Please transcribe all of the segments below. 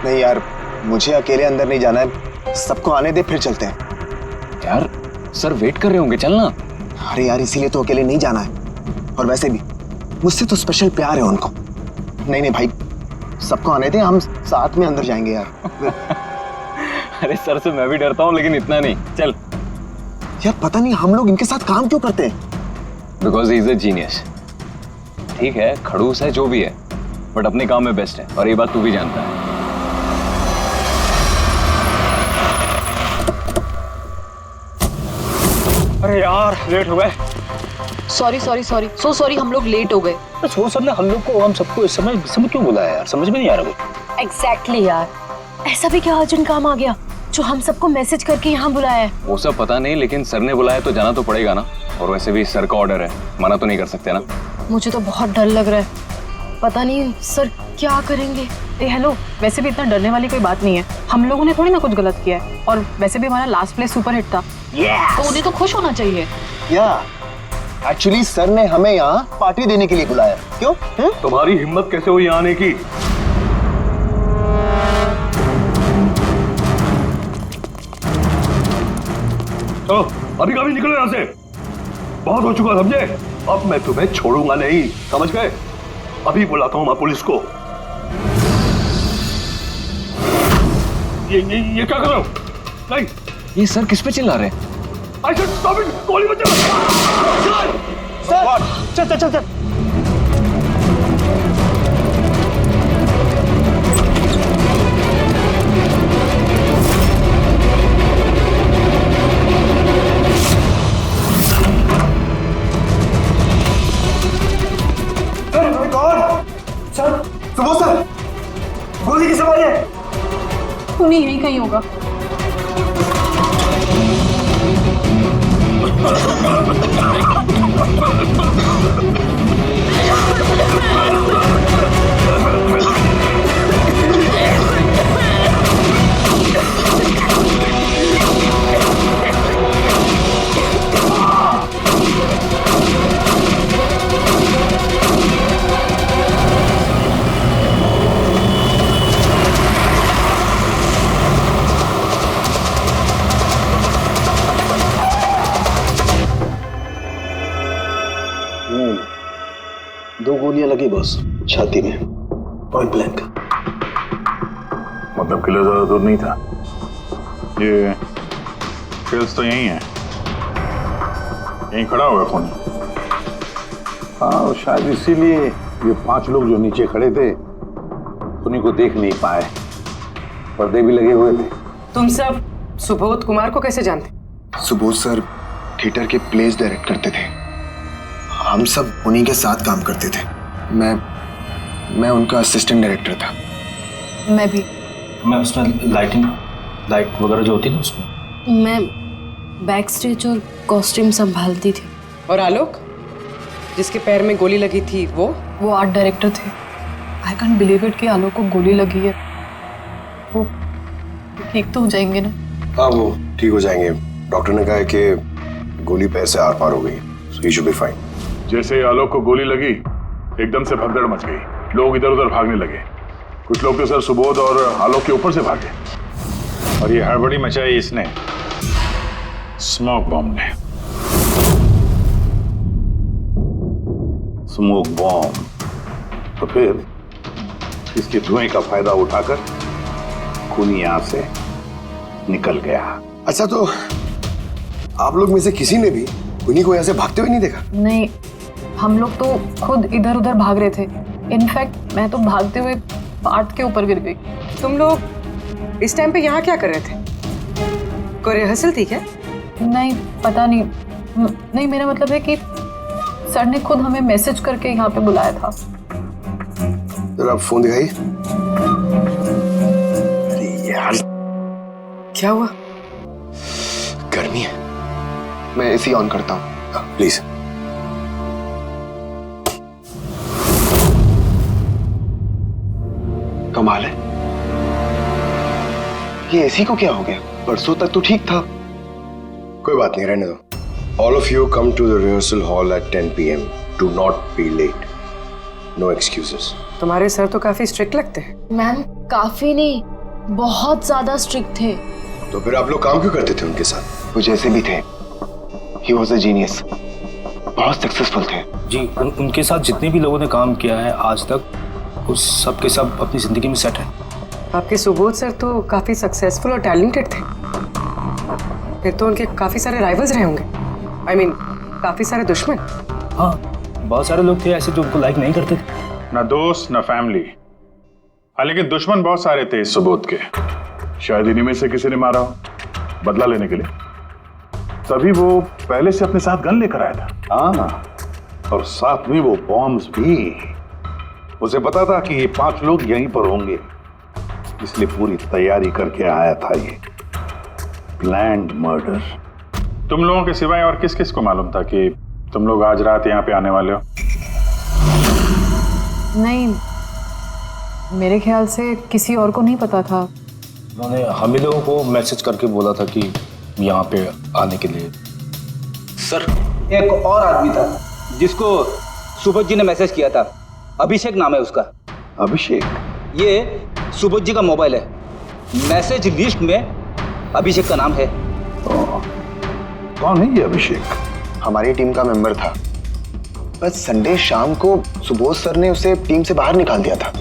नहीं यार, मुझे अकेले अंदर नहीं जाना है, सबको आने दे फिर चलते हैं। यार सर वेट कर रहे होंगे, चलना। अरे यार इसीलिए तो अकेले नहीं जाना है, और वैसे भी मुझसे तो स्पेशल प्यार है उनको। नहीं नहीं भाई, सबको आने दे, हम साथ में अंदर जाएंगे यार। अरे सर से मैं भी डरता हूँ, लेकिन इतना नहीं, चल। यार पता नहीं हम लोग इनके साथ काम क्यों करते हैं। Because he is a genius. ठीक है, खड़ूस है जो भी है, बट अपने काम में बेस्ट है, और ये बात तू भी जानता है। अरे यार लेट हो गए। Sorry sorry sorry, so sorry, हम लोग लेट हो गए। वो सर ने हम सबको इस समय क्यों बुलाया यार, समझ में नहीं आ रहा कुछ। एग्जैक्टली यार, ऐसा भी क्या अर्जेंट काम आ गया जो हम सबको मैसेज करके यहाँ बुलाया है? वो सब पता नहीं, लेकिन सर ने बुलाया तो जाना तो पड़ेगा ना, और वैसे भी सर का ऑर्डर है, मना तो नहीं कर सकते ना। मुझे तो बहुत डर लग रहा है, पता नहीं सर क्या करेंगे। हेलो, वैसे भी इतना डरने वाली कोई बात नहीं है, हम लोगों ने थोड़ी ना कुछ गलत किया है, और वैसे भी हमारा लास्ट प्ले सुपर हिट था। तो उन्हें तो खुश होना चाहिए। या एक्चुअली सर ने हमें यहाँ पार्टी देने के लिए बुलाया। क्यों? तुम्हारी हिम्मत कैसे हुई यहाँ आने की? चलो अभी कभी निकलो यहाँ से, बहुत हो चुका समझे। अब मैं तुम्हें छोड़ूंगा नहीं, समझ गए? अभी बुलाता हूँ मैं पुलिस को। ये क्या कर रहे हो? नहीं, ये सर किस पे चिल्ला रहे हैं? I said stop it! गोली मत चला! चल चल चल चल। सर, सुबोध सर, गोली किस आवाज है? उन्हीं यहीं कहीं होगा। दो गोलियां लगी बॉस, छाती में, पॉइंट ब्लैंक। मतलब किलो ज्यादा दूर नहीं था। ये फिल्स तो यही है, यहीं खड़ा हुआ खून। हाँ शायद इसीलिए ये 5 लोग जो नीचे खड़े थे उन्हीं को देख नहीं पाए, पर्दे भी लगे हुए थे। तुम सब सुबोध कुमार को कैसे जानते? सुबोध सर थिएटर के प्लेस डायरेक्ट करते थे, हम सब उन्हीं के साथ काम करते थे। मैं उनका असिस्टेंट डायरेक्टर था। मैं भी। मैं उसमें लाइट वगैरह जो होती है ना उसमें। मैं बैक स्टेज और कॉस्ट्यूम संभालती थी। और आलोक, जिसके पैर में गोली लगी थी, वो आर्ट डायरेक्टर थे। आई कांट बिलीव इट कि आलोक को गोली लगी है। वो ठीक तो हो जाएंगे ना? हाँ वो ठीक हो जाएंगे, डॉक्टर ने कहा है कि गोली पैर से आर पार हो गई, सो ही शुड बी फाइन। जैसे आलोक को गोली लगी एकदम से भगदड़ मच गई, लोग इधर उधर भागने लगे। कुछ लोग तो सर सुबोध और आलोक के ऊपर से भागे, और ये हड़बड़ी मचाई इसने, स्मोक बॉम्ब ने। स्मोक बॉम्ब तो फिर इसके धुएं का फायदा उठाकर खून यहां से निकल गया। अच्छा तो आप लोग में से किसी ने भी उन्हीं को यहाँ से भागते हुए नहीं देखा? नहीं, हम लोग तो खुद इधर उधर भाग रहे थे। इनफैक्ट मैं तो भागते हुए पार्ट के ऊपर गिर गई। तुम लोग इस टाइम पे यहाँ क्या कर रहे थे? कोई रिहर्सल थी क्या? नहीं, पता नहीं। नहीं, मेरा मतलब है कि सर ने खुद हमें मैसेज करके यहाँ पे बुलाया था। जरा आप फोन दिखाइए। अरे यार क्या हुआ? गर्मी है, मैं एसी ऑन करता हूँ। प्लीज। कमाल है, ये एसी को क्या हो गया? परसों तक तो ठीक था। कोई बात नहीं, रहने दो। All of you come to the rehearsal hall at 10 PM. Do not be late, no excuses. तुम्हारे सर तो काफी स्ट्रिक्ट लगते हैं। मैम काफी नहीं, बहुत ज्यादा स्ट्रिक्ट थे। तो फिर आप लोग काम क्यों करते थे उनके साथ? वो जैसे भी थे, ही वॉज अ जीनियस, बहुत सक्सेसफुल थे। जी उनके साथ जितने भी लोगों ने काम किया है आज तक, उस सब के सब अपनी जिंदगी में सेट है। आपके सुबोध सर तो काफी सक्सेसफुल और टैलेंटेड थे, फिर तो उनके काफी सारे राइवल्स रहे होंगे। I mean, काफी सारे दुश्मन। हाँ, बहुत सारे लोग थे ऐसे जो उनको लाइक नहीं करते थे। ना दोस्त ना फैमिली, हाँ लेकिन दुश्मन बहुत सारे थे इस सुबोध के। शायद इन्हीं में से किसी ने मारा हो बदला लेने के लिए, तभी वो पहले से अपने साथ गन लेकर आया था। हाँ, और साथ में वो बॉम्ब्स भी। उसे पता था कि ये 5 लोग यहीं पर होंगे, इसलिए पूरी तैयारी करके आया था ये प्लान्ड मर्डर। तुम लोगों के सिवाय और किस किस को मालूम था कि तुम लोग आज रात यहाँ पे आने वाले हो? नहीं, मेरे ख्याल से किसी और को नहीं पता था। उन्होंने हम ही लोगों को मैसेज करके बोला था कि यहाँ पे आने के लिए। सर, एक और आदमी था जिसको सुबोध जी ने मैसेज किया था, अभिषेक नाम है उसका। अभिषेक? ये सुबोध जी का मोबाइल है, मैसेज लिस्ट में अभिषेक का नाम है। कौन है ये अभिषेक? हमारी टीम का मेंबर था, बस संडे शाम को सुबोध सर ने उसे टीम से बाहर निकाल दिया था।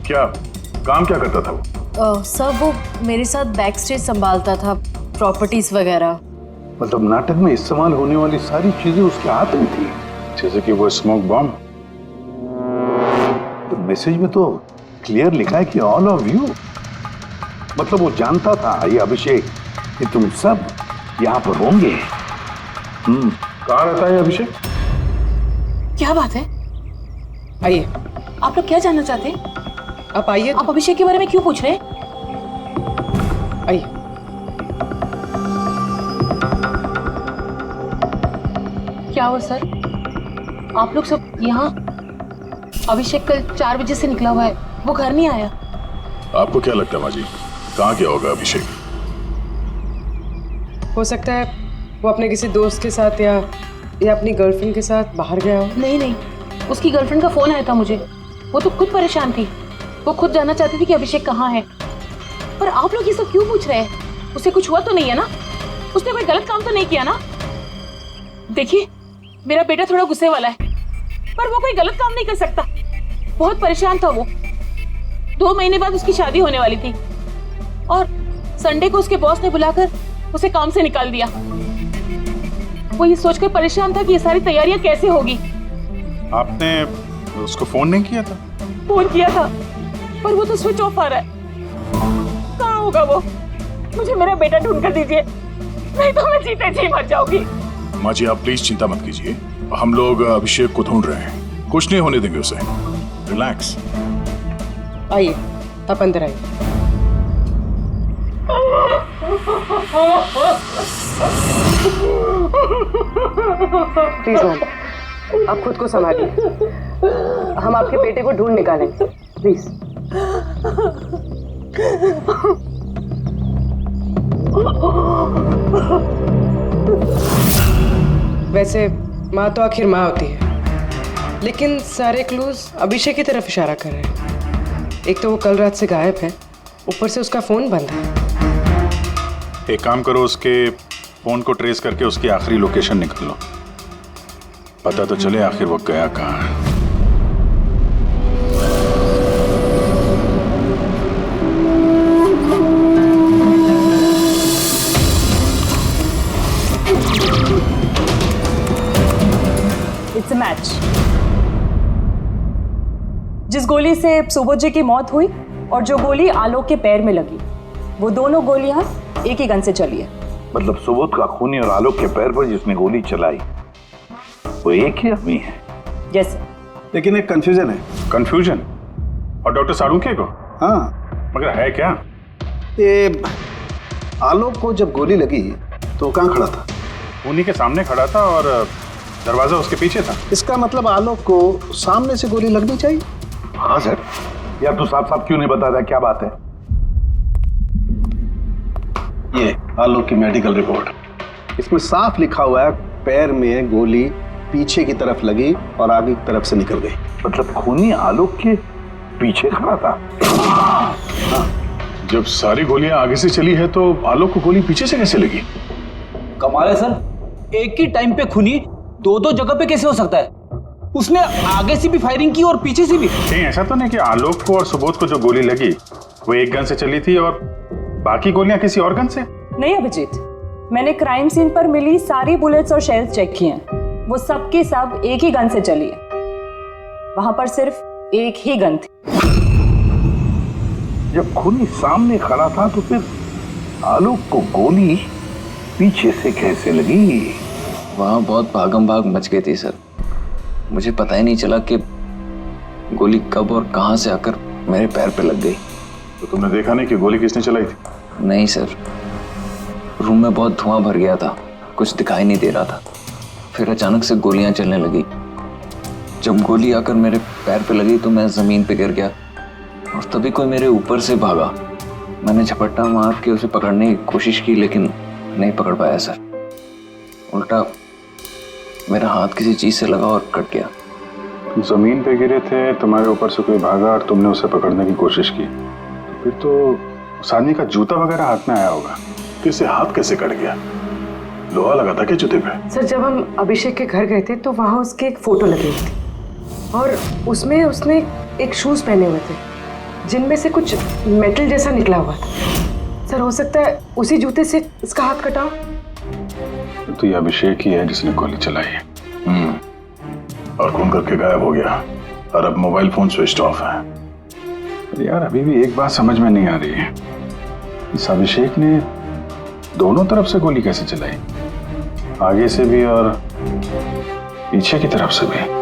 क्या काम क्या करता था वो? सर वो मेरे साथ बैक स्टेज संभालता था, प्रॉपर्टीज वगैरह। मतलब नाटक में इस्तेमाल होने वाली सारी चीजें उसके हाथ में थी, जैसे कि वो स्मोक बॉम्ब। तो मैसेज में तो क्लियर लिखा है कि ऑल ऑफ यू, मतलब वो जानता था ये अभिषेक कि तुम सब यहाँ पर होंगे। कहाँ रहता है अभिषेक? क्या बात है? आइए, आप लोग क्या जानना चाहते हैं? आप आइए। आप अभिषेक के बारे में क्यों पूछ रहे हैं? आइए। क्या हुआ सर? आप लोग सब यहाँ? अभिषेक कल 4 बजे से निकला हुआ है, वो घर नहीं आया। आपको क्या लगता है माँ जी, कहाँ क्या होगा अभिषेक? हो सकता है वो अपने किसी दोस्त के साथ या अपनी गर्लफ्रेंड के साथ बाहर गया हो। नहीं, उसकी गर्लफ्रेंड का फोन आया था मुझे, वो तो खुद परेशान थी, वो खुद जानना चाहती थी कि अभिषेक कहाँ है। पर आप लोग ये सब क्यों पूछ रहे हैं? उसे कुछ हुआ तो नहीं है ना? उसने कोई गलत काम तो नहीं किया ना? देखिए, मेरा बेटा थोड़ा गुस्से वाला है, पर वो कोई गलत काम नहीं कर सकता। बहुत परेशान था वो। 2 महीने बाद उसकी शादी होने वाली थी और संडे को उसके बॉस ने बुलाकर उसे काम से निकाल दिया। वो ये सोचकर परेशान था कि ये सारी तैयारियां कैसे होगी। आपने उसको फोन नहीं किया था? फोन किया था, पर वो तो स्विच ऑफ आ रहा है। कहाँ होगा वो? मुझे मेरा बेटा ढूंढ कर दीजिए, नहीं तो मैं जीते जी मर जाऊंगी। माँ जी आप प्लीज चिंता मत कीजिए, हम लोग अभिषेक को ढूंढ रहे हैं, कुछ नहीं होने देंगे उसे। रिलैक्स। आइए, आप अंदर आइए। प्लीज मैम, आप खुद को संभालिए, हम आपके बेटे को ढूंढ निकालेंगे, प्लीज। वैसे माँ तो आखिर माँ होती है, लेकिन सारे क्लूज अभिषेक की तरफ इशारा कर रहे हैं। एक तो वो कल रात से गायब है, ऊपर से उसका फोन बंद है। एक काम करो, उसके फोन को ट्रेस करके उसकी आखिरी लोकेशन निकाल लो, पता तो चले आखिर वो गया कहाँ है। It's a match. जिस गोली से सुबोध जी की मौत हुई और जो गोली आलोक के पैर में लगी, वो दोनों गोलियां एक ही गन से चली है। मतलब सुबोध का खूनी और आलोक के पैर पर जिसने गोली चलाई वो एक ही आदमी है? Yes sir. लेकिन एक कंफ्यूजन है। कंफ्यूजन? और डॉक्टर साळुंखे को? हाँ, मगर है क्या? ये आलोक को जब गोली लगी तो कहाँ खड़ा था? खूनी के सामने खड़ा था और दरवाजा उसके पीछे था। इसका मतलब आलोक को सामने से गोली लगनी चाहिए। हाँ सर। यार तू साफ साफ क्यों नहीं बता रहा, क्या बात है? ये आलोक की मेडिकल रिपोर्ट, इसमें साफ लिखा हुआ है पैर में गोली पीछे की तरफ लगी और आगे की तरफ से निकल गई। मतलब खूनी आलोक के पीछे खड़ा था? हाँ, जब सारी गोलियां आगे से चली है तो आलोक को गोली पीछे से कैसे लगी? कमाल है सर, एक ही टाइम पे खूनी दो दो जगह पे कैसे हो सकता है? उसने आगे से भी फायरिंग की और पीछे से भी। कहीं ऐसा तो नहीं कि आलोक को और सुबोध को जो गोली लगी वो एक गन से चली थी और बाकी गोलियां किसी और गन से? नहीं अभिजीत, मैंने क्राइम सीन पर मिली सारी बुलेट्स और शेल्स चेक किए हैं, वो सब की सब एक ही गन से चली है। वहां पर सिर्फ एक ही गन थी। जब खूनी सामने खड़ा था तो फिर आलोक को गोली पीछे से कैसे लगी? वहां बहुत भागम भाग मच गई थी सर, मुझे पता ही नहीं चला कि गोली कब और कहां से आकर मेरे पैर पे लग गई। तो तुमने देखा नहीं कि गोली किसने चलाई थी? नहीं सर, रूम में बहुत धुआं भर गया था, कुछ दिखाई नहीं दे रहा था। फिर अचानक से गोलियां चलने लगी। जब गोली आकर मेरे पैर पे लगी तो मैं जमीन पे गिर गया और तभी कोई मेरे ऊपर से भागा। मैंने झपट्टा मार के उसे पकड़ने की कोशिश की लेकिन नहीं पकड़ पाया सर। उल्टा मेरा हाथ किसी चीज से लगा और कट गया। जमीन पे गिरे थे, तुम्हारे ऊपर से कोई भागा और तुमने उसे पकड़ने की कोशिश की, तो फिर तो उस आदमी का जूता वगैरह हाथ में आया होगा। तो इसे हाथ कैसे कट गया? लोहा लगा था क्या जूते पे? सर, जब हम अभिषेक के घर गए थे तो वहाँ उसकी एक फोटो लगी हुई थी और उसमें उसने एक शूज पहने हुए थे जिनमें से कुछ मेटल जैसा निकला हुआ था। सर, हो सकता है उसी जूते से इसका हाथ कटा हो। तो ये अभिषेक ही है जिसने गोली चलाई है। और खून करके गायब हो गया और अब मोबाइल फोन स्विच ऑफ है। यार अभी भी एक बात समझ में नहीं आ रही है, इस अभिषेक ने दोनों तरफ से गोली कैसे चलाई? आगे से भी और पीछे की तरफ से भी।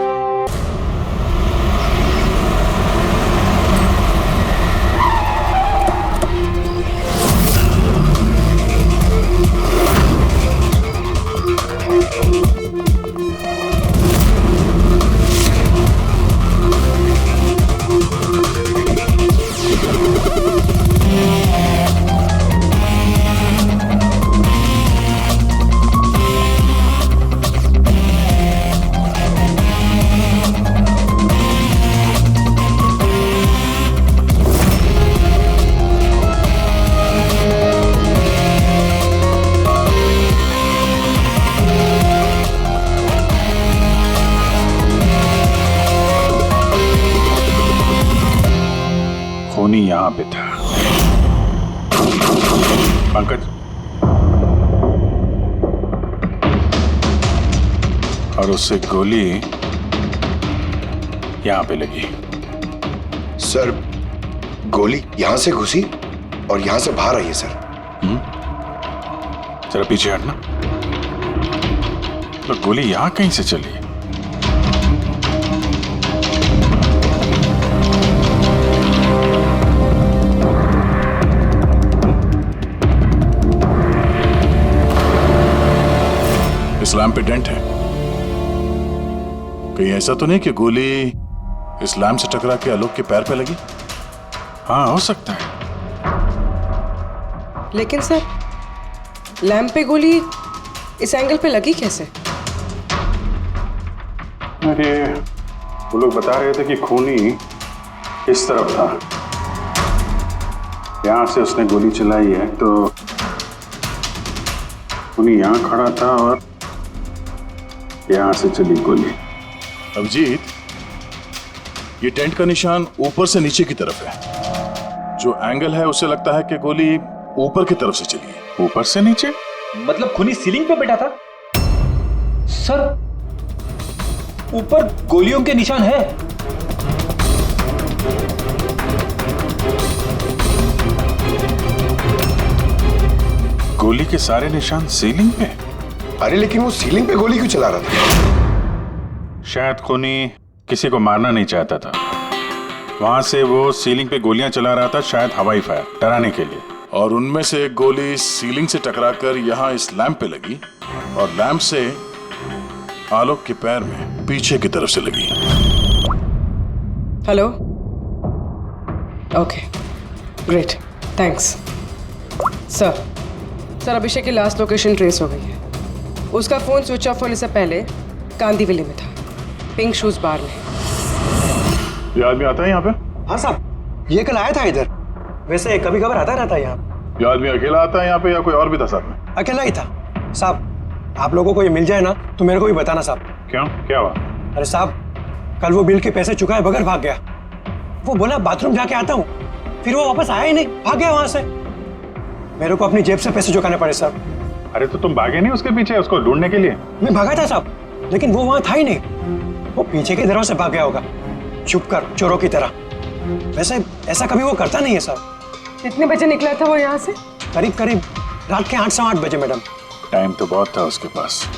खूनी यहां पे था। पंकज, और उससे गोली यहां पे लगी। सर, गोली यहां से घुसी और यहां से बाहर आई है सर। जरा पीछे हटना। तो गोली यहां कहीं से चली है? इस लैम्प पे डेंट है। कहीं ऐसा तो नहीं कि गोली इस लैम्प से टकरा के आलोक के पैर पे लगी? हाँ, हो सकता है। लेकिन सर, लैंप पे गोली इस एंगल पे लगी कैसे? अरे वो लोग बता रहे थे कि खूनी इस तरफ था, यहां से उसने गोली चलाई है तो खूनी यहां खड़ा था और यहां से चली गोली। अभिजीत, ये टेंट का निशान ऊपर से नीचे की तरफ है। जो एंगल है उससे लगता है कि गोली ऊपर की तरफ से चली है। ऊपर से नीचे मतलब खूनी सीलिंग पे बैठा था? सर, ऊपर गोलियों के निशान है। गोली के सारे निशान सीलिंग पे? अरे लेकिन वो सीलिंग पे गोली क्यों चला रहा था? शायद खूनी किसी को मारना नहीं चाहता था, वहां से वो सीलिंग पे गोलियां चला रहा था, शायद हवाई फायर डराने के लिए। और उनमें से एक गोली सीलिंग से टकराकर यहाँ इस लैंप पे लगी और लैंप से आलोक के पैर में पीछे की तरफ से लगी। Hello, okay, great, thanks. Sir, Abhishek की लास्ट लोकेशन ट्रेस हो गई है। उसका फोन स्विच ऑफ होने से पहले कांदीवली में था, पिंक शूज बार में। ये आदमी आता है यहाँ पे? हाँ साहब, ये कल आया था इधर। वैसे कभी कभार आता रहता है यहाँ। ये आदमी अकेला आता है यहाँ पे या कोई और भी था साथ में? अकेला ही था साहब। आप लोगों को ये मिल जाए ना तो मेरे को भी बताना साहब। क्यों, क्या हुआ? अरे साहब, कल वो बिल के पैसे चुकाए बगैर भाग गया। वो बोला बाथरूम जाके आता हूँ, फिर वो वापस आया ही नहीं, भाग गया वहां से। मेरे को अपनी जेब से पैसे चुकाने पड़े साहब। अरे तो तुम भागे नहीं उसके पीछे उसको ढूंढने के लिए? मैं भागा था साहब, लेकिन वो वहां था ही नहीं। वो पीछे के दरवाजे से भाग गया होगा, छुप कर, चोरों की तरह। वैसे ऐसा कभी वो करता नहीं है साहब। कितने बजे निकला था वो यहाँ से? करीब करीब रात के 8 सवा 8 बजे मैडम। टाइम तो बहुत था उसके पास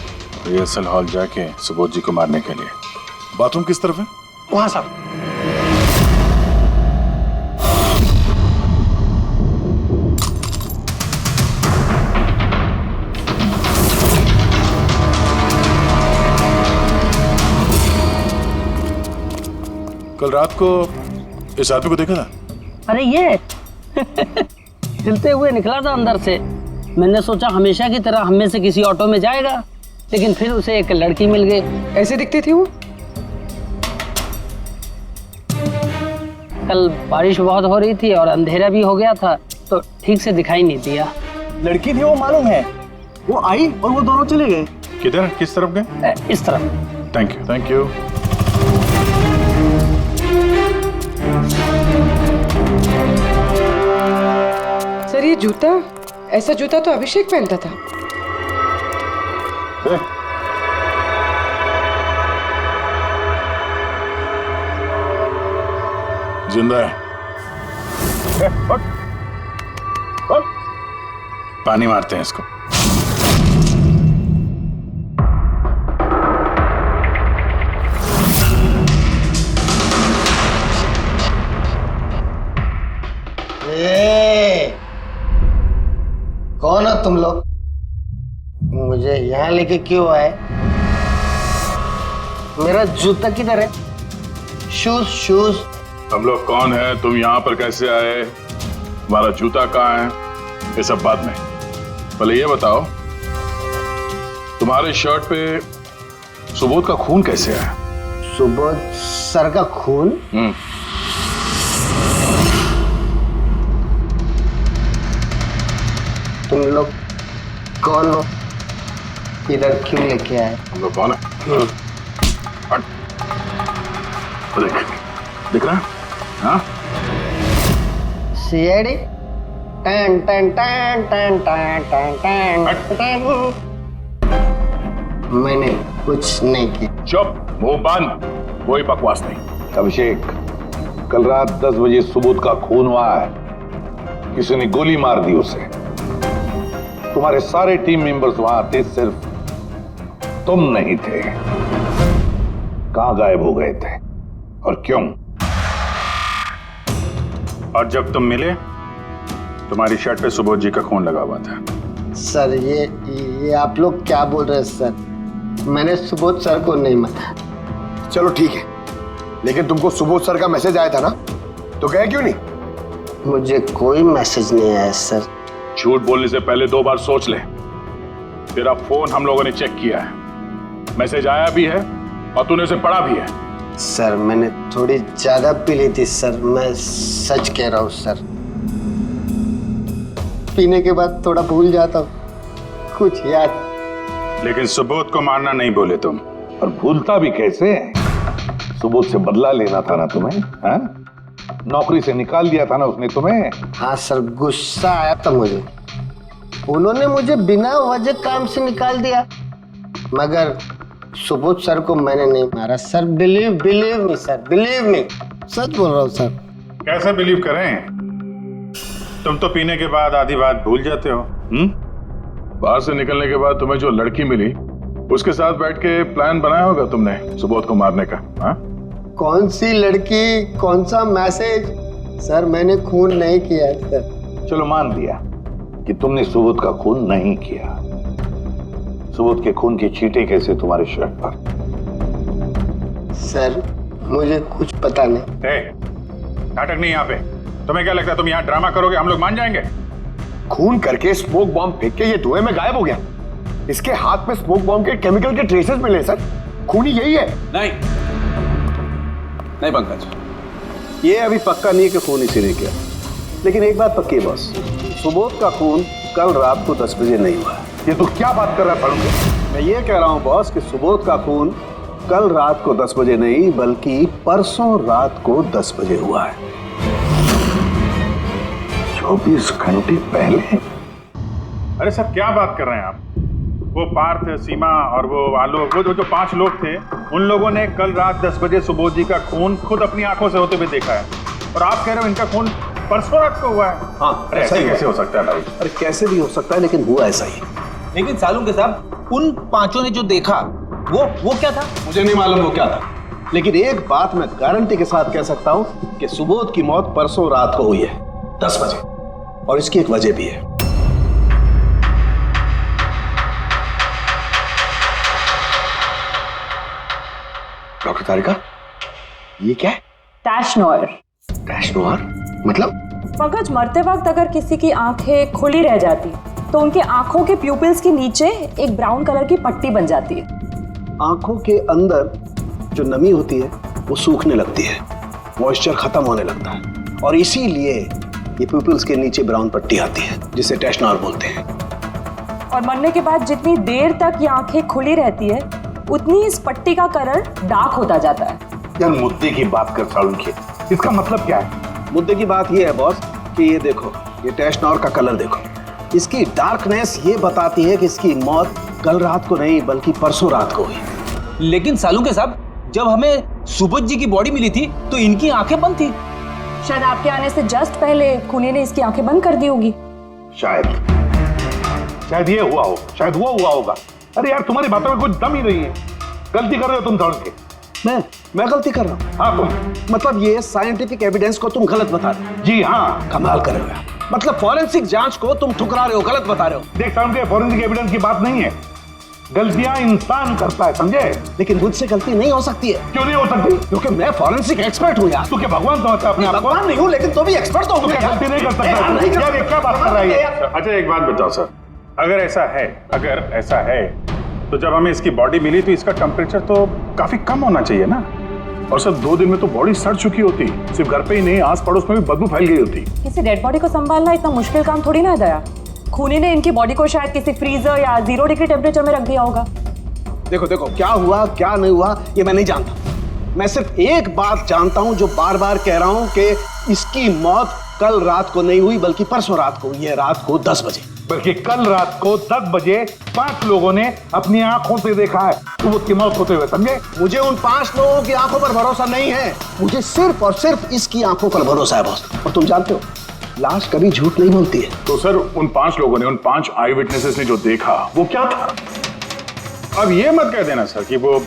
रिहर्सल हॉल जाके सुबोध जी को मारने के लिए। बाथरूम किस तरफ है? वहां साहब। कल रात को इस आदमी को देखा था? अरे ये हिलते हुए निकला था अंदर से। मैंने सोचा हमेशा की तरह हम में से किसी ऑटो में जाएगा, लेकिन फिर उसे एक लड़की मिल गई। ऐसे दिखती थी वो? कल बारिश बहुत हो रही थी और अंधेरा भी हो गया था, तो ठीक से दिखाई नहीं दिया। लड़की थी वो मालूम है, वो आई और वो दोनों चले गए। किधर, किस तरफ गए? इस तरफ। Thank you, thank you. Sir ये जूता, ऐसा जूता तो अभिषेक पहनता था। जिंदा है। पानी मारते हैं इसको। कौन हो तुम लोग? मुझे यहाँ लेके क्यों आए? मेरा जूता किधर है? Shoes shoes. हम लोग कौन है, तुम यहाँ पर कैसे आए, हमारा जूता कहाँ है, ये सब बात नहीं। पहले ये बताओ तुम्हारे शर्ट पे सुबोध का खून कैसे आया? सुबोध सर का खून? तुम लोग कौन हो? इधर क्यों लेके आए? हम लोग कौन है? देख दिख रहा है? हाँ? सीआईडी? टन टन टन टन टन टन टन। मैंने कुछ नहीं किया। चुप, मुंह बंद, कोई बकवास नहीं। अभिषेक, कल रात 10 बजे सुबोध का खून हुआ है। किसी ने गोली मार दी उसे। तुम्हारे सारे टीम मेंबर्स वहां थे, सिर्फ तुम नहीं थे। कहां गायब हो गए थे और क्यों? और जब तुम मिले तुम्हारी शर्ट पे सुबोध जी का खून लगा हुआ था। सर ये आप लोग क्या बोल रहे हैं सर? मैंने सुबोध सर को नहीं मारा। चलो ठीक है, लेकिन तुमको सुबोध सर का मैसेज आया था ना, तो गए क्यों नहीं? मुझे कोई मैसेज नहीं आया सर। झूठ बोलने से पहले 2 बार सोच ले। तेरा फोन हम लोगों ने चेक किया है, मैसेज आया भी है और तूने उसे पढ़ा भी है। सर मैंने थोड़ी ज्यादा पी ली थी सर, मैं सच कह रहा हूँ सर। पीने के बाद थोड़ा भूल जाता हूँ, कुछ याद। लेकिन सुबोध को मारना नहीं बोले तुम। और भूलता भी कैसे? सुबोध से बदला लेना था ना तुम्हें, हाँ? नौकरी से निकाल दिया था ना उसने तुम्हें। हाँ सर, गुस्सा आया था मुझे। उन्होंने मुझे बिना वजह काम से निकाल दिया, मगर सुबोध सर को मैंने नहीं मारा sir. Believe me sir, believe me, सच बोल रहा हूँ सर। कैसे बिलीव करें? तुम तो पीने के बाद आधी बात भूल जाते हो। बाहर से निकलने के बाद तुम्हें जो लड़की मिली उसके साथ बैठ के प्लान बनाया होगा तुमने सुबोध को मारने का। हाँ? कौन सी लड़की, कौन सा मैसेज? सर मैंने खून नहीं किया सर। चलो मान लिया कि तुमने सुबोध का खून नहीं किया। सुबोध के खून की छींटे कैसे तुम्हारे शर्ट पर? सर मुझे कुछ पता नहीं। नाटक नहीं यहाँ पे। तुम्हें क्या लगता है तुम यहाँ ड्रामा करोगे हम लोग मान जाएंगे? खून करके स्मोक बॉम्ब फेंक के ये धुएं में गायब हो गया। इसके हाथ में स्मोक बॉम्ब के केमिकल के ट्रेसेस मिले सर। खूनी यही है। नहीं पंकज, ये अभी पक्का नहीं है कि खून इसी ने किया, लेकिन एक बात पक्की है बॉस, सुबोध का खून कल रात को 10 बजे नहीं हुआ। ये तू क्या बात कर रहा है फारूक? मैं ये कह रहा हूँ बॉस कि सुबोध का खून कल रात को 10 बजे नहीं बल्कि परसों रात को 10 बजे हुआ है। 24 घंटे पहले? अरे सर क्या बात कर रहे हैं आप? वो पार्थ, सीमा और वो आलोक, वो जो 5 लोग थे, उन लोगों ने कल रात 10 बजे सुबोध जी का खून खुद अपनी आंखों से होते हुए देखा है, और आप कह रहे हो इनका खून परसों रात को हुआ है? हाँ, अरे ऐसे कैसे हो सकता है भाई? अरे कैसे भी हो सकता है, लेकिन हुआ ऐसा ही। लेकिन सालुंके साहब, उन 5 ने जो देखा वो क्या था? मुझे नहीं मालूम वो क्या था, लेकिन एक बात मैं गारंटी के साथ कह सकता हूँ कि सुबोध की मौत परसों रात को हुई है 10 बजे, और इसकी एक वजह भी है। डॉक्टर तारिका, ये क्या है? टैश नोयर। टैश नोयर मतलब? पंकज, मरते वक्त अगर किसी की आंखें खुली रह जाती तो उनके आंखों के प्यूपिल्स के नीचे एक ब्राउन कलर की पट्टी बन जाती है। आंखों के अंदर जो नमी होती है वो सूखने लगती है, मॉइस्चर खत्म होने लगता है, और इसीलिए ये प्यूपिल्स के नीचे ब्राउन पट्टी आती है जिसे टैश नोयर बोलते हैं। और मरने के बाद जितनी देर तक ये आंखें खुली रहती है उतनी इस पट्टी का कलर डार्क होता जाता है। यार मुद्दे की बात कर सालुंके, इसका मतलब क्या है? मुद्दे की बात ये है बॉस कि ये देखो, ये टैश नोयर का कलर देखो, इसकी डार्कनेस ये बताती है कि इसकी मौत कल रात को नहीं बल्कि परसों रात को हुई। लेकिन सालुंके साहब, जब हमें सुबोध जी की बॉडी मिली थी तो इनकी आंखें बंद थी। शायद आपके आने से जस्ट पहले खूनी ने इसकी आंखें बंद कर दी होगी। शायद ये हुआ हो, शायद वो हुआ होगा। अरे यार तुम्हारी बातों में कुछ दम ही नहीं है, गलती कर रहे हो तुम सालुंके। मैं गलती कर रहा हूँ? हाँ तुम। मतलब ये साइंटिफिक एविडेंस को तुम गलत बता रहे हो? जी हाँ। कमाल कर रहे हो यार, मतलब फॉरेंसिक जांच को तुम ठुकरा रहे हो, गलत बता रहे हो। देख सालुंके, फॉरेंसिक एविडेंस की बात नहीं है, गलतियां इंसान करता है, समझे? लेकिन मुझसे गलती नहीं हो सकती है। क्यों नहीं हो सकती? क्योंकि मैं फॉरेंसिक एक्सपर्ट हूँ यार। तू क्या भगवान समझता है अपने आप को? भगवान नहीं हूँ, लेकिन तो भी एक्सपर्ट तो हूँ। गलती नहीं कर सकता यार, ये क्या बात कर रहा है? अच्छा एक बात बताओ सर, अगर ऐसा है तो जब हमें इसकी बॉडी मिली तो इसका टेम्परेचर तो काफी कम होना चाहिए ना, और सर 2 दिन में तो बॉडी सड़ चुकी होती, सिर्फ घर पे ही नहीं आस पड़ोस में भी बदबू फैल गई होती। किसी डेड बॉडी को संभालना इतना मुश्किल काम थोड़ी ना है दया। खूनी ने इनकी बॉडी को शायद किसी फ्रीजर या 0 डिग्री टेम्परेचर में रख दिया होगा। देखो क्या हुआ क्या नहीं हुआ ये मैं नहीं जानता, मैं सिर्फ एक बात जानता हूं जो बार बार कह रहा हूं कि इसकी मौत कल रात को नहीं हुई बल्कि परसों रात को हुई है, रात को 10 बजे। बल्कि कल रात को 10 बजे 5 लोगों ने अपनी आंखों से देखा है सुबोध की मौत होते हुए, समझे? मुझे उन 5 लोगों की आंखों पर भरोसा नहीं है, मुझे सिर्फ और सिर्फ इसकी आंखों पर भरोसा है बॉस। और तुम जानते हो लाश कभी झूठ नहीं बोलती है। तो सर उन 5 लोगों ने, उन 5 आई विटनेसेस ने जो देखा वो क्या था? अब ये मत कह देना सर कि वो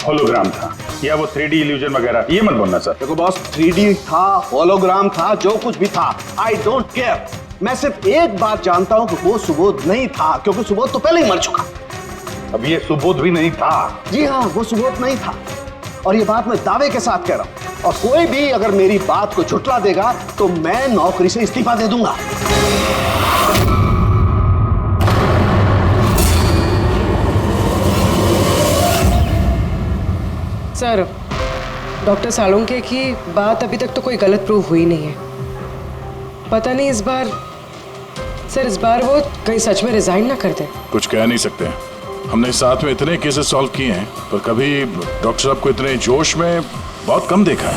होलोग्राम था या वो 3D इल्यूजन वगैरह, ये मत बोलना सर। देखो बॉस, 3D था, होलोग्राम था, जो कुछ भी था, आई डोंट केयर। मैं सिर्फ एक बात जानता हूं कि वो सुबोध नहीं था, क्योंकि सुबोध तो पहले ही मर चुका। अब ये सुबोध भी नहीं था? जी हाँ, वो सुबोध नहीं था, और ये बात मैं दावे के साथ कह रहा हूं, और कोई भी अगर मेरी बात को झुठला देगा तो मैं नौकरी से इस्तीफा दे दूंगा। सर, डॉक्टर सालुंके की बात अभी तक तो कोई गलत प्रूव हुई नहीं है। पता नहीं इस बार वो कहीं सच में रिजाइन ना कर दे। कुछ कह नहीं सकते, हमने साथ में इतने केसेस सॉल्व किए हैं पर कभी डॉक्टर साहब को इतने जोश में बहुत कम देखा है।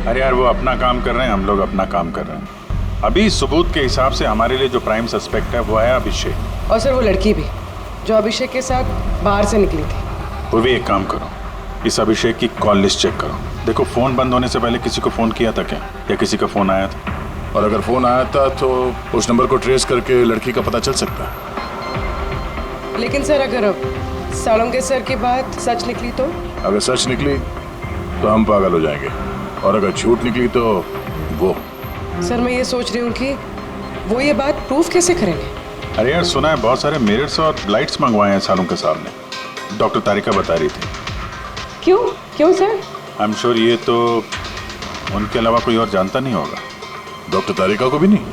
अरे यार वो अपना काम कर रहे हैं, हम लोग अपना काम कर रहे हैं। अभी सबूत के हिसाब से हमारे लिए जो प्राइम सस्पेक्ट है वो है अभिषेक। और सर वो लड़की भी जो अभिषेक के साथ बाहर से निकली थी। वो भी एक काम करो, इस अभिषेक की कॉल लिस्ट चेक करो, देखो फोन बंद होने से पहले किसी को फोन किया था क्या, या किसी का फोन आया था? और अगर फोन आया था तो उस नंबर को ट्रेस करके लड़की का पता चल सकता है। लेकिन सर अगर सालुंके सर की बात सच निकली तो? अगर सच निकली तो हम पागल हो जाएंगे, और अगर झूठ निकली तो वो। सर मैं ये सोच रही हूँ कि वो ये बात प्रूफ कैसे करेंगे? अरे यार सुना है बहुत सारे मिरर्स और लाइट्स मंगवाए हैं सालुंके साहब ने, डॉक्टर तारिका बता रही थी। क्यों सर? आई एम श्योर ये तो उनके अलावा कोई और जानता नहीं होगा। डॉक्टर तारिका को भी नहीं।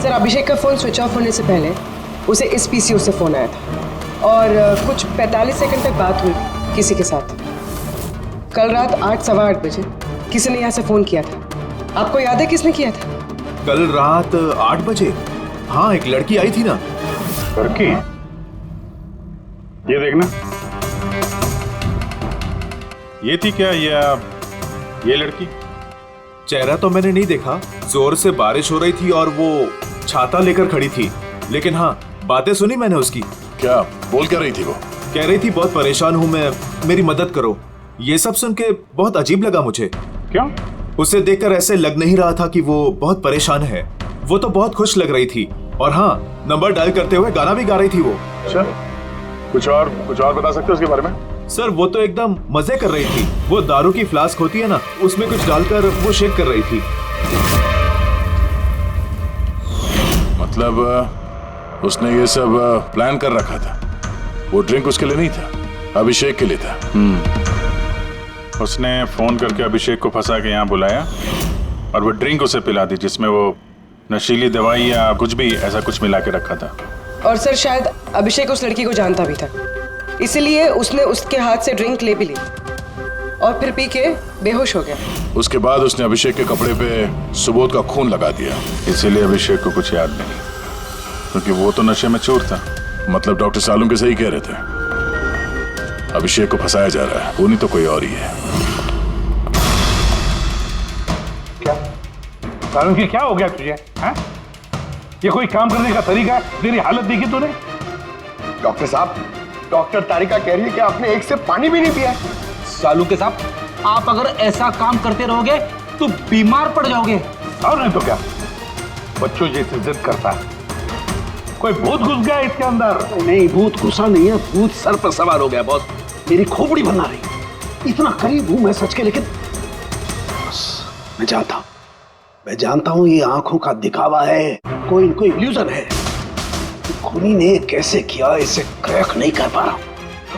सर अभिषेक का फ़ोन स्विच ऑफ होने से पहले उसे इस पीसीओ से फ़ोन आया था और कुछ 45 सेकंड तक बात हुई किसी के साथ। कल रात 8:15 बजे किसी ने यहाँ से फ़ोन किया था। आपको याद है किसने किया था? कल रात 8 बजे? हाँ, एक लड़की आई थी ना। लड़की? ये देखना, ये थी क्या ये लड़की? चेहरा तो मैंने नहीं देखा, जोर से बारिश हो रही थी और वो छाता लेकर खड़ी थी, लेकिन हाँ बातें सुनी मैंने उसकी। क्या बोल क्या रही थी वो? कह रही थी बहुत परेशान हूँ मैं, मेरी मदद करो। ये सब सुन के बहुत अजीब लगा मुझे। क्यों? उसे देखकर ऐसे लग नहीं रहा था कि वो बहुत परेशान है। वो तो बहुत खुश लग रही थी और हाँ, नंबर डायल करते हुए गाना भी गा रही थी वो। अच्छा, कुछ और बता सकते हो उसके बारे में? सर वो तो एकदम मजे कर रही थी। वो दारू की फ्लास्क होती है ना, उसमें कुछ डालकर वो शेक कर रही थी। मतलब उसने ये सब प्लान कर रखा था। वो ड्रिंक उसके लिए नहीं था, अभिषेक के लिए था। उसने फोन करके अभिषेक को फंसा के यहाँ बुलाया और वो ड्रिंक उसे पिला दी जिसमें वो नशीली दवाई या कुछ भी ऐसा कुछ मिला के रखा था। और सर शायद अभिषेक उस लड़की को जानता भी था, इसलिए उसने उसके हाथ से ड्रिंक ले भी ली और फिर पी के बेहोश हो गया। उसके बाद उसने अभिषेक के कपड़े पे सुबोध का खून लगा दिया। इसीलिए अभिषेक को कुछ याद नहीं, क्योंकि वो तो नशे में चूर था। मतलब डॉक्टर सालुंके सही कह रहे थे, अभिषेक को फंसाया जा रहा है, वो नहीं तो कोई और ही है। क्या सालुंके, क्या हो गया तुझे? हैं? ये कोई काम करने का तरीका है? तेरी हालत देखी तूने? डॉक्टर साहब, डॉक्टर तारिका कह रही है कि आपने एक से पानी भी नहीं पिया। सालुंके साहब, आप अगर ऐसा काम करते रहोगे तो बीमार पड़ जाओगे। और नहीं तो क्या, बच्चों जैसे जिद करता है। कोई भूत घुस गया इसके अंदर? नहीं, भूत घुसा नहीं है, भूत सर पर सवार हो गया बॉस। मेरी खोपड़ी बना रही। इतना करीब हूं मैं सच के, लेकिन बस मैं जानता हूं ये आंखों का दिखावा है, कोई इल्यूजन है। खूनी ने कैसे किया इसे क्रैक नहीं कर पा रहा,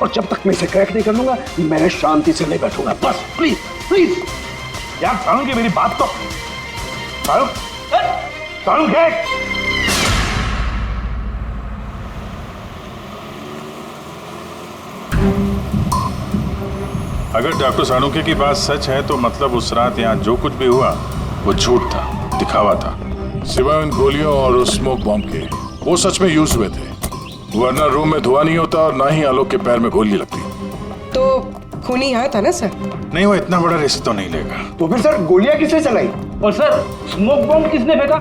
और जब तक मैं इसे क्रैक नहीं कर लूंगा मैं शांति से नहीं बैठूंगा। बस प्लीज प्लीज यार सालुंके, मेरी बात तो सालुंके। अगर डॉक्टर सालुंके की बात सच है तो मतलब उस रात यहाँ जो कुछ भी हुआ वो झूठ था, दिखावा था। सिवाय उन गोलियों और उस स्मोक बॉम्ब के, वो सच में यूज हुए थे, वरना रूम में धुआं नहीं होता और ना ही आलोक के पैर में गोली लगती। तो खूनी यहाँ था ना सर? नहीं, वो इतना बड़ा रिस्क तो नहीं लेगा। तो फिर सर गोलियां किसने चलाई? और सर स्मोक बॉम्ब किसने फेंका?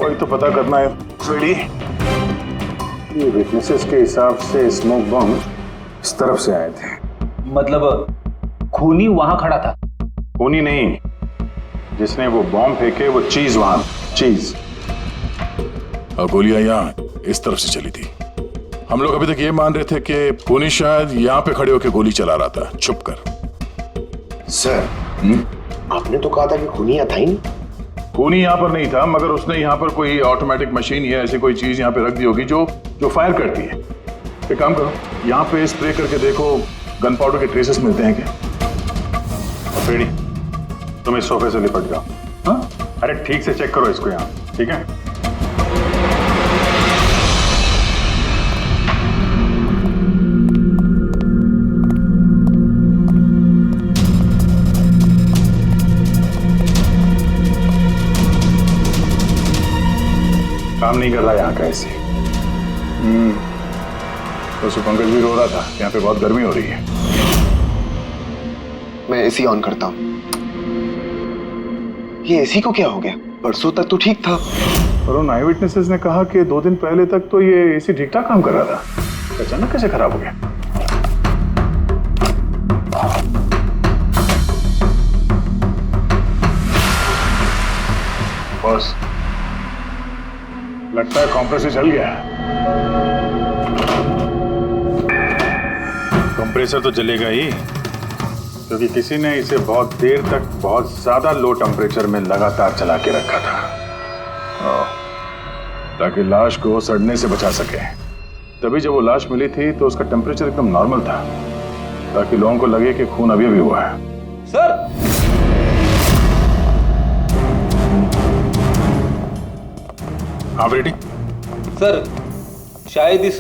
वही तो पता करना है फ्रेडी। ये विटनेसेस के हिसाब से स्मोक बॉम्ब इस तरफ से आए थे। मतलब खूनी वहां खड़ा था? खूनी नहीं, जिसने वो बॉम्ब फेंके वो चीज वहां, चीज। और गोलियां यहाँ इस तरफ से चली थी। हम लोग अभी तक ये मान रहे थे कि खूनी शायद यहाँ पे खड़े होकर गोली चला रहा था छुप कर। सर आपने तो कहा था कि खूनी यहाँ था ही नहीं। खूनी यहाँ पर नहीं था, मगर उसने यहाँ पर कोई ऑटोमेटिक मशीन या ऐसी कोई चीज यहाँ पे रख दी होगी जो फायर करती है। एक काम करो, यहाँ पे स्प्रे करके देखो गन पाउडर के ट्रेसेस मिलते हैं क्या? फ्रेडी, तुम इस सोफे से लिपट जाओ। हाँ? अरे ठीक से चेक करो इसको यहाँ, ठीक है? काम नहीं कर रहा यहाँ का ऐसे। तो पंकज भी रो रहा था, यहाँ पे बहुत गर्मी हो रही है। मैं एसी ऑन करता हूँ। ये एसी को क्या हो गया? परसों तक तो ठीक था। और उन आई विटनेसेस ने कहा कि 2 दिन पहले तक तो ये एसी ठीक ठाक काम कर रहा था, अचानक कैसे खराब हो गया? बॉस, लगता है कंप्रेसर जल गया। कंप्रेसर तो जलेगा ही, क्योंकि किसी ने इसे बहुत देर तक बहुत ज्यादा लो टेम्परेचर में लगातार चला के रखा था, ताकि लाश को सड़ने से बचा सके। तभी जब वो लाश मिली थी तो उसका टेम्परेचर एकदम नॉर्मल था, ताकि लोगों को लगे कि खून अभी हुआ है। सर हाँ रेडी। सर शायद इस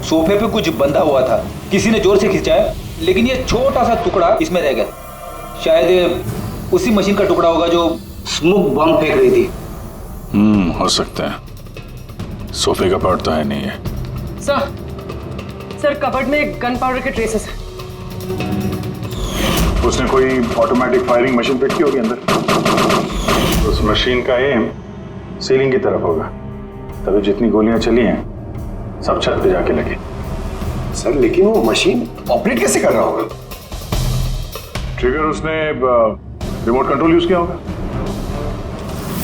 सोफे पे कुछ बंधा हुआ था, किसी ने जोर से खिंचाया, लेकिन ये छोटा सा टुकड़ा इसमें रह गया। शायद उसी मशीन का टुकड़ा होगा जो स्मोक बॉम्ब फेंक रही थी। हो सकता है। सोफे का पार्ट तो है नहीं है। सर कबर्ड में गन पाउडर के ट्रेसेस हैं। उसने कोई ऑटोमेटिक फायरिंग मशीन फिट की होगी अंदर। उस मशीन का एम सीलिंग की तरफ होगा, तभी जितनी गोलियां चली हैं सब छत पे जाके लगी। सर लेकिन वो मशीन ऑपरेट कैसे कर रहा होगा? ट्रिगर उसने रिमोट कंट्रोल यूज किया होगा,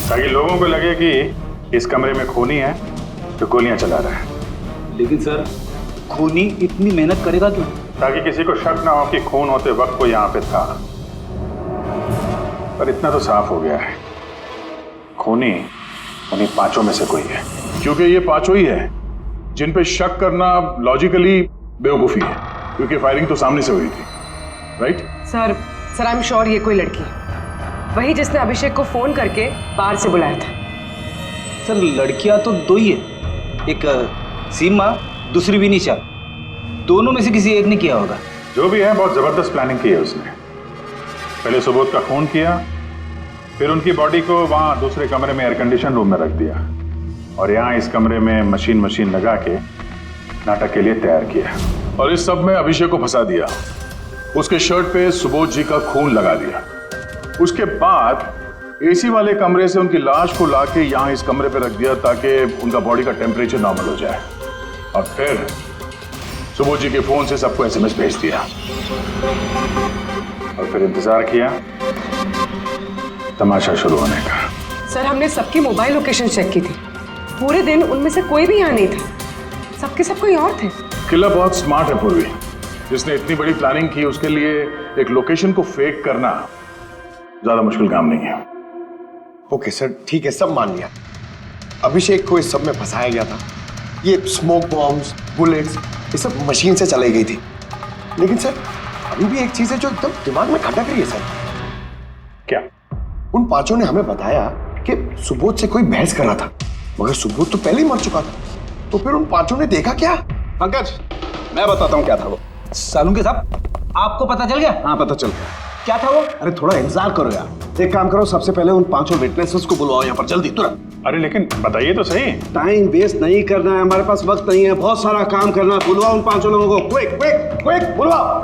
ताकि लोगों को लगे कि इस कमरे में खूनी है तो गोलियां चला रहा है। लेकिन सर खूनी इतनी मेहनत करेगा क्यों? ताकि किसी को शक ना हो कि खून होते वक्त वो यहाँ पे था। पर इतना तो साफ हो गया है, खूनी उन्हीं पांचों में से कोई है। क्योंकि ये पांचों ही है जिन पे शक करना लॉजिकली बेवकूफी है, क्योंकि फायरिंग तो सामने से हुई थी, right? Sir I am sure ये कोई लड़की है, वही जिसने अभिषेक को फोन करके बाहर से बुलाया था। सर लड़कियां तो दो ही है, एक सीमा, दूसरी विनीशा। दोनों में से किसी एक ने किया होगा। जो भी है बहुत जबरदस्त प्लानिंग की है उसने। पहले सुबोध का खून किया, फिर उनकी बॉडी को वहां दूसरे कमरे में एयर कंडीशन रूम में रख दिया, और यहाँ इस कमरे में मशीन लगा के नाटक के लिए तैयार किया। और इस सब में अभिषेक को फंसा दिया, उसके शर्ट पे सुबोध जी का खून लगा दिया। उसके बाद एसी वाले कमरे से उनकी लाश को लाके यहाँ इस कमरे पे रख दिया ताकि उनका बॉडी का टेम्परेचर नॉर्मल हो जाए। और फिर सुबोध जी के फोन से सबको एसएमएस भेज दिया, और फिर इंतजार किया तमाशा शुरू होने का। सर हमने सबकी मोबाइल लोकेशन चेक की थी, पूरे दिन उनमें से कोई भी यहाँ नहीं था, सबके सब कोई और थे। किला बहुत स्मार्ट है पूर्वी, जिसने इतनी बड़ी प्लानिंग की उसके लिए एक लोकेशन को फेक करना ज्यादा मुश्किल काम नहीं है। ओके सर ठीक है, सब मान लिया। अभिषेक को इस सब में फंसाया गया था, ये स्मोक बॉम्ब्स, बुलेट्स, ये सब मशीन से चलाई गई थी। लेकिन सर अभी भी एक चीज है जो एकदम दिमाग में खटक रही है सर। क्या? उन पांचों ने हमें बताया कि सुबोध से कोई बहस कर रहा था, मगर सुबोध तो पहले ही मर चुका था। तो फिर उन पांचों ने देखा क्या? पंकज मैं बताता हूँ क्या था वो। सालुंके साहब आपको पता चल गया? हाँ पता चल गया। क्या था वो? अरे थोड़ा इंतजार करो यार। एक काम करो, सबसे पहले उन पांचों विटनेसेस को बुलवाओ यहाँ पर जल्दी, तुरंत। अरे लेकिन बताइए तो सही। टाइम वेस्ट नहीं करना है, हमारे पास वक्त नहीं है, बहुत सारा काम करना है। बुलवाओ उन पांचों लोगों को, क्विक क्विक क्विक बुलवाओ।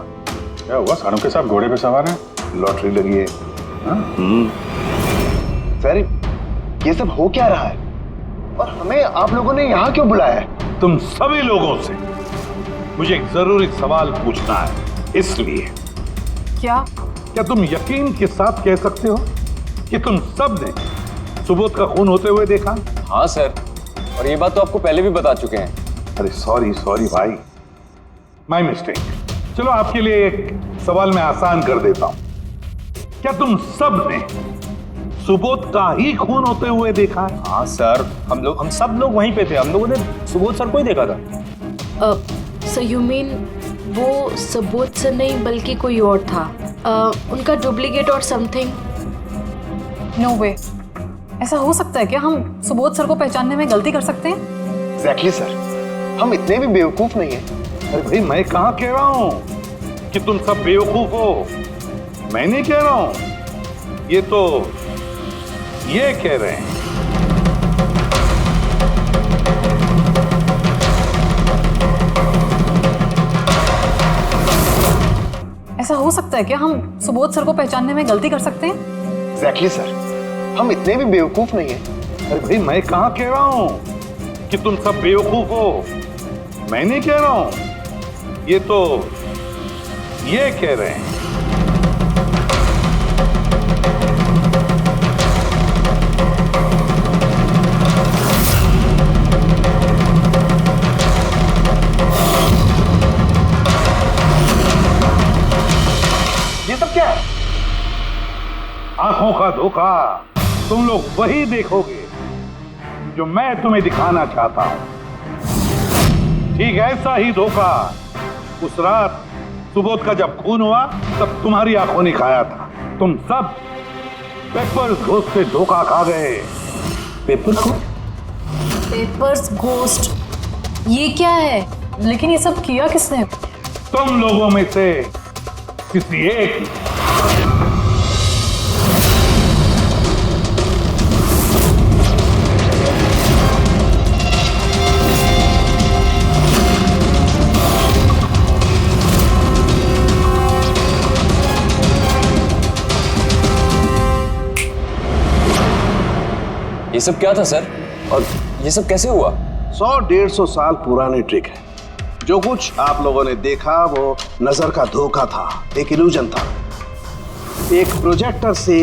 क्या हुआ? सालुंके साहब घोड़े पे सवार हैं, लॉटरी लगी है। सर ये सब हो क्या रहा है और हमें आप लोगों ने यहाँ क्यों बुलाया है? तुम सभी लोगों से मुझे एक जरूरी सवाल पूछना है, इसलिए। क्या तुम यकीन के साथ कह सकते हो कि तुम सब ने सुबोध का खून होते हुए देखा? हाँ सर, और ये बात तो आपको पहले भी बता चुके हैं। अरे सॉरी भाई, माय मिस्टेक। चलो आपके लिए एक सवाल मैं आसान कर देता हूं। क्या तुम सब ने सुबोध का ही खून होते हुए देखा है? हाँ सर, हम सब लोग वहीं पे थे, हम लोगों ने सुबोध सर को ही देखा था। सो यू मीन वो सुबोध सर नहीं बल्कि कोई और था, उनका डुप्लीकेट और समथिंग? नो वे, ऐसा हो सकता है क्या? हम सुबोध सर को पहचानने में गलती कर सकते हैं? एग्जैक्टली सर, हम इतने भी बेवकूफ नहीं हैं। अरे भाई मैं कहाँ कह रहा हूं कि तुम सब बेवकूफ हो, मैं नहीं कह रहा हूं, ये तो ये कह रहे हैं। ऐसा हो सकता है क्या? हम सुबोध सर को पहचानने में गलती कर सकते हैं? एग्जैक्टली सर, हम इतने भी बेवकूफ नहीं हैं। अरे भाई मैं कहाँ कह रहा हूं कि तुम सब बेवकूफ हो, मैं नहीं कह रहा हूं, ये तो ये कह रहे हैं। ये सब क्या है? आंखों का धोखा, तुम लोग वही देखोगे जो मैं तुम्हें दिखाना चाहता हूं। ठीक ऐसा ही धोखा उस रात सुबोध का जब खून हुआ तब तुम्हारी आंखों ने खाया था। तुम सब पेपर घोष से धोखा खा गए। पेपर को? पेपर्स घोस्ट, ये क्या है? लेकिन ये सब किया किसने? तुम लोगों में से किसी एक ने। ये सब क्या था सर? और ये सब कैसे हुआ? 100-150 साल पुरानी ट्रिक है। जो कुछ आप लोगों ने देखा वो नजर का धोखा था, एक इल्यूजन था। एक प्रोजेक्टर से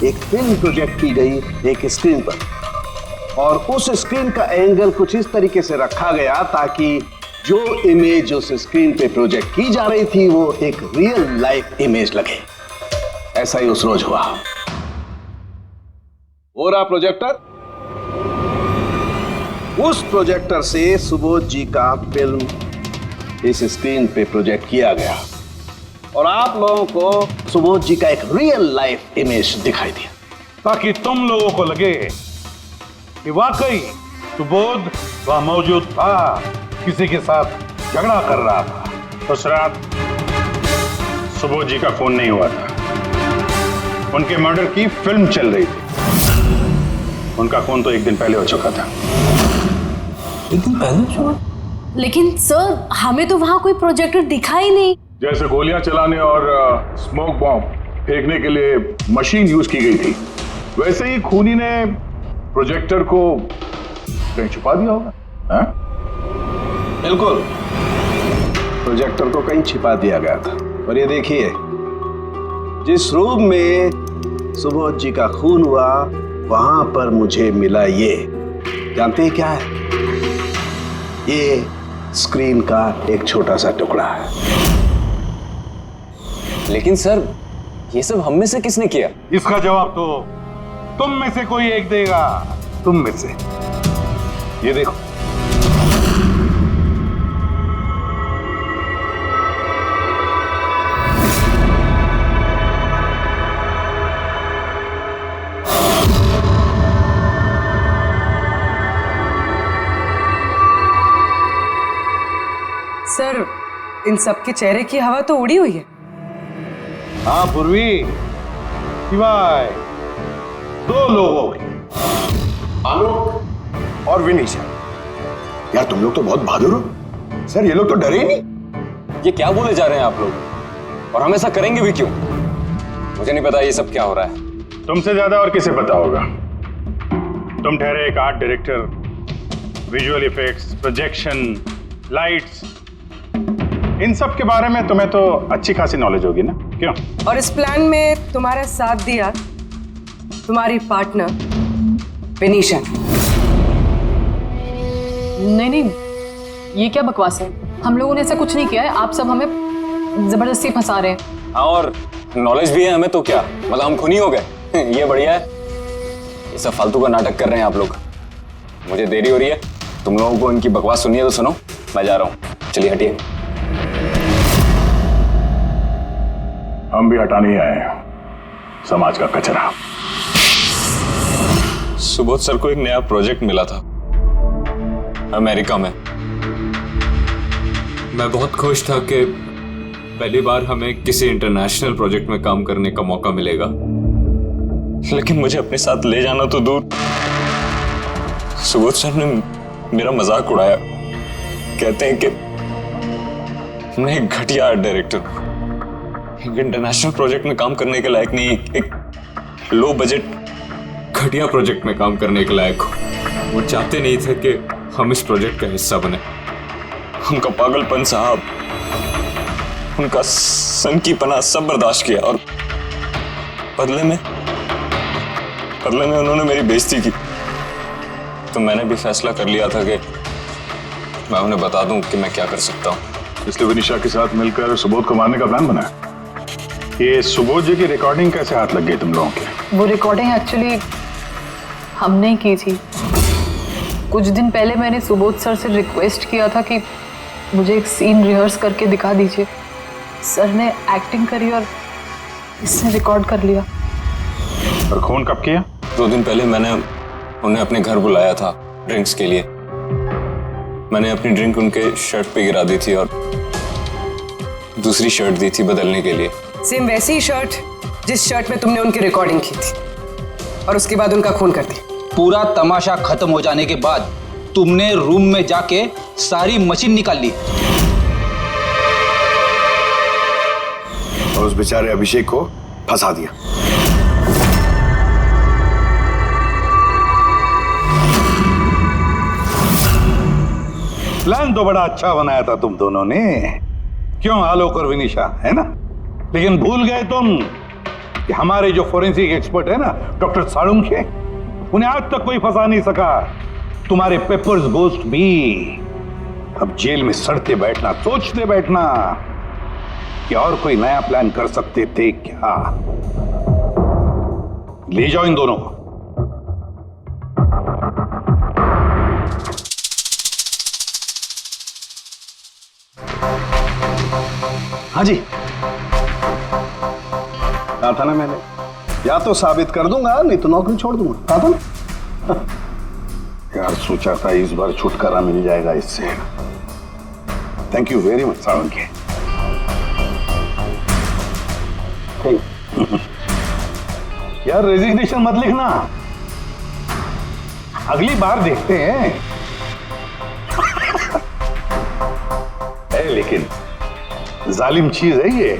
एक फिल्म प्रोजेक्ट की गई एक स्क्रीन पर, और उस स्क्रीन का एंगल कुछ इस तरीके से रखा गया ताकि जो इमेज उस स्क्रीन पे प्रोजेक्ट की जा रही थी वो एक रियल लाइफ इमेज लगे। ऐसा ही उस रोज हुआ। हो रहा प्रोजेक्टर, उस प्रोजेक्टर से सुबोध जी का फिल्म इस स्क्रीन पे प्रोजेक्ट किया गया और आप लोगों को सुबोध जी का एक रियल लाइफ इमेज दिखाई दिया, ताकि तुम लोगों को लगे कि वाकई सुबोध वहां मौजूद था, किसी के साथ झगड़ा कर रहा था। उस रात सुबोध जी का फोन नहीं हुआ था, उनके मर्डर की फिल्म चल रही थी। उनका फोन तो एक दिन पहले हो चुका था। एक दिन पहले? लेकिन सर, हमें तो वहां कोई प्रोजेक्टर दिखा ही नहीं। जैसे गोलियां चलाने और स्मोक बॉम्ब फेंकने के लिए मशीन यूज की गई थी, वैसे ही खूनी ने प्रोजेक्टर को कहीं छुपा दिया होगा। हाँ? बिल्कुल, प्रोजेक्टर को कहीं छिपा दिया गया था। और ये देखिए, जिस रूम में सुबोध जी का खून हुआ वहां पर मुझे मिला ये, जानते हैं क्या है? ये स्क्रीन का एक छोटा सा टुकड़ा है। लेकिन सर, ये सब हम में से किसने किया? इसका जवाब तो तुम में से कोई एक देगा। तुम में से। ये देखो, सर, इन सबके चेहरे की हवा तो उड़ी हुई है। हाँ पूर्वी, सिवाय 2 लोगों की, आलोक और विनीशा। यार तुम लोग तो बहुत बहादुर हो। सर ये लोग तो डरे ही नहीं। ये क्या बोले जा रहे हैं आप लोग? और हम ऐसा करेंगे भी क्यों? मुझे नहीं पता ये सब क्या हो रहा है। तुमसे ज्यादा और किसे पता होगा? तुम ठहरे एक art director, visual effects, projection, lights, इन सब के बारे में तुम्हें तो अच्छी खासी नॉलेज होगी ना, क्यों? और इस प्लान में तुम्हारा साथ दिया तुम्हारी पार्टनर विनीशा। नहीं नहीं, ये क्या बकवास है? हम लोगों ने ऐसा कुछ नहीं किया है। आप सब हमें जबरदस्ती फंसा रहे हैं। हाँ, और नॉलेज भी है हमें तो क्या, मतलब हम खूनी हो गए? ये बढ़िया है। ये सब फालतू का नाटक कर रहे हैं आप लोग। मुझे देरी हो रही है, तुम लोगों को इनकी बकवास सुनिए तो सुनो, मैं जा रहा हूँ। चलिए हटिए। हम भी हटाने ही आए हैं समाज का कचरा। सुबोध सर को एक नया प्रोजेक्ट मिला था अमेरिका में। मैं बहुत खुश था कि पहली बार हमें किसी इंटरनेशनल प्रोजेक्ट में काम करने का मौका मिलेगा, लेकिन मुझे अपने साथ ले जाना तो दूर, सुबोध सर ने मेरा मजाक उड़ाया। कहते हैं कि मैं एक घटिया आर्ट डायरेक्टर हूं, एक इंटरनेशनल प्रोजेक्ट में काम करने के लायक नहीं, एक लो बजट घटिया प्रोजेक्ट में काम करने के लायक हूं। वो चाहते नहीं थे कि हम इस प्रोजेक्ट का हिस्सा बने। उनका पागलपन साहब, उनका सनकीपना सब बर्दाश्त किया, और बदले में उन्होंने मेरी बेइज्जती की। तो मैंने भी फैसला कर लिया था कि मैं उन्हें बता दूं कि मैं क्या कर सकता हूं। इसलिए विनीशा के साथ मिलकर सुबोध को मारने का प्लान बनाया। ये सुबोध जी की रिकॉर्डिंग कैसे हाथ लग गई तुम लोगों के? वो रिकॉर्डिंग एक्चुअली हमने की थी। कुछ दिन पहले मैंने सुबोध सर से रिक्वेस्ट किया था कि मुझे एक सीन रिहर्स करके दिखा दीजिए। सर ने एक्टिंग करी और इसने रिकॉर्ड कर लिया। और खून कब किया? 2 दिन पहले मैंने उन्हें अपने घर बुलाया था ड्रिंक्स के लिए। मैंने अपनी ड्रिंक उनके शर्ट पे गिरा दी थी और दूसरी शर्ट दी थी बदलने के लिए। सेम वैसी ही शर्ट जिस शर्ट में तुमने उनकी रिकॉर्डिंग की थी और उसके बाद उनका खून कर दिया। पूरा तमाशा खत्म हो जाने के बाद तुमने रूम में जाके सारी मशीन निकाल ली और उस बेचारे अभिषेक को फंसा दिया। प्लान तो बड़ा अच्छा बनाया था तुम दोनों ने, क्यों आलोक और विनिशा, है ना? लेकिन भूल गए तुम कि हमारे जो फोरेंसिक एक्सपर्ट है ना, डॉक्टर साळुंखे, उन्हें आज तक कोई फंसा नहीं सका। तुम्हारे पेपर्स गोस्ट भी अब जेल में सड़ते बैठना, सोचते बैठना कि और कोई नया प्लान कर सकते थे क्या। ले जाओ इन दोनों को। हाँ जी, कहा था ना मैंने, या तो साबित कर दूंगा नहीं तो नौकरी छोड़ दूंगा, कहा था ना। यार सोचा था इस बार छुटकारा मिल जाएगा इससे। Thank you very much Salunkhe. यार रेजिग्नेशन मत लिखना, अगली बार देखते हैं। लेकिन जालिम चीज है ये।